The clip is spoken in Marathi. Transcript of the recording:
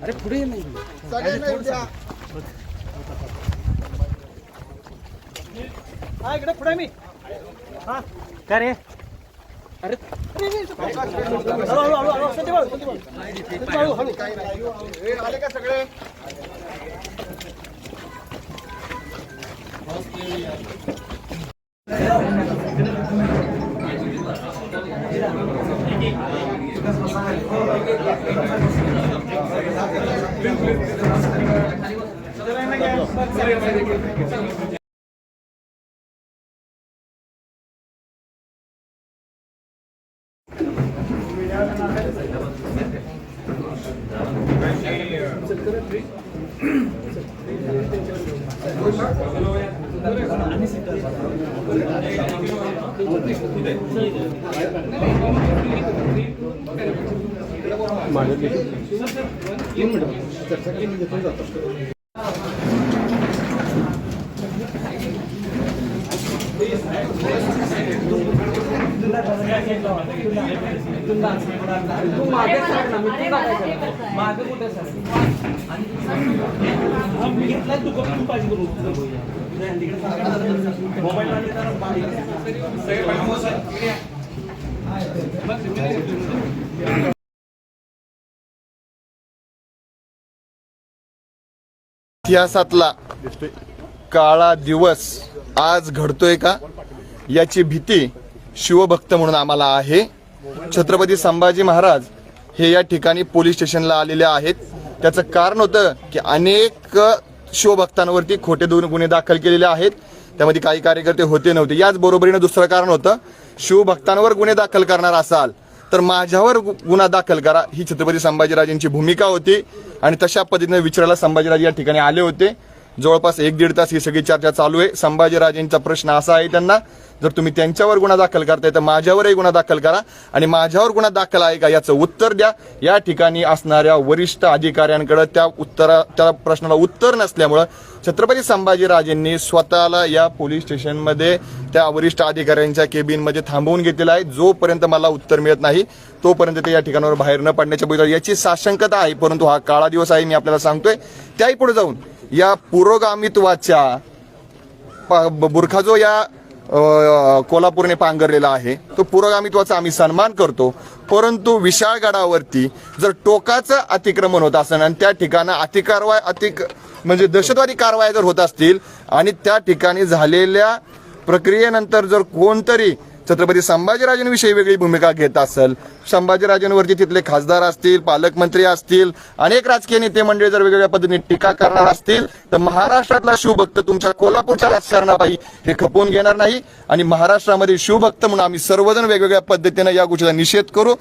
अरे पुढे नाही हा इकडे पुढे मी हा काय रे अरे आले का सगळे इतिहासातला काळा दिवस आज घडतोय का याची भीती शिवभक्त म्हणून आम्हाला आहे. छत्रपती संभाजी महाराज हे या ठिकाणी पोलीस स्टेशनला आलेले आहेत. त्याचं कारण होतं की अनेक शिवभक्तांवरती खोटे गुन्हे दाखल केलेले आहेत. त्यामध्ये काही कार्यकर्ते होते नव्हते. याच बरोबरीनं दुसरं कारण होतं, शिवभक्तांवर गुन्हे दाखल करणार असाल तर माझ्यावर गुन्हा दाखल करा, ही छत्रपती संभाजीराजांची भूमिका होती. आणि तशा पद्धतीने विचारायला संभाजीराजे या ठिकाणी आले होते. जवळपास 1-1.5 तास ही सगळी चर्चा चालू आहे. संभाजीराजेंचा प्रश्न असा आहे त्यांना, जर तुम्ही त्यांच्यावर गुन्हा दाखल करताय तर माझ्यावरही गुन्हा दाखल करा आणि माझ्यावर गुन्हा दाखल आहे का याचं उत्तर द्या. या ठिकाणी असणाऱ्या वरिष्ठ अधिकाऱ्यांकडे त्या प्रश्नाला उत्तर नसल्यामुळं छत्रपती संभाजीराजेंनी स्वतःला या पोलीस स्टेशनमध्ये त्या वरिष्ठ अधिकाऱ्यांच्या केबिनमध्ये थांबवून घेतलेला आहे. जोपर्यंत मला उत्तर मिळत नाही तोपर्यंत ते या ठिकाणावर बाहेर न पडण्याच्या बद्दल याची साशंकता आहे. परंतु हा काळा दिवस आहे, मी आपल्याला सांगतोय. त्याही पुढे जाऊन या पुरोगामित्वाच्या बुरखा जो या कोल्हापूरने पांघरलेला आहे तो पुरोगामित्वाचा आम्ही सन्मान करतो. परंतु विशाळगडावरती जर टोकाचं अतिक्रमण होत असेल आणि त्या ठिकाणी म्हणजे दहशतवादी कारवाया जर होत असतील आणि त्या ठिकाणी झालेल्या प्रक्रियेनंतर जर कोणतरी छत्रपती संभाजीराजांविषयी वेगळी भूमिका घेत असेल, संभाजीराजांवरती तिथले खासदार असतील, पालकमंत्री असतील, अनेक राजकीय नेते मंडळी जर वेगवेगळ्या पद्धतीने टीका करणार असतील तर महाराष्ट्रातला शिवभक्त तुमच्या कोल्हापूरच्या राजकारणापायी हे खपवून घेणार नाही. आणि महाराष्ट्रामध्ये शिवभक्त म्हणून आम्ही सर्वजण वेगवेगळ्या पद्धतीने या गोष्टीचा निषेध करू.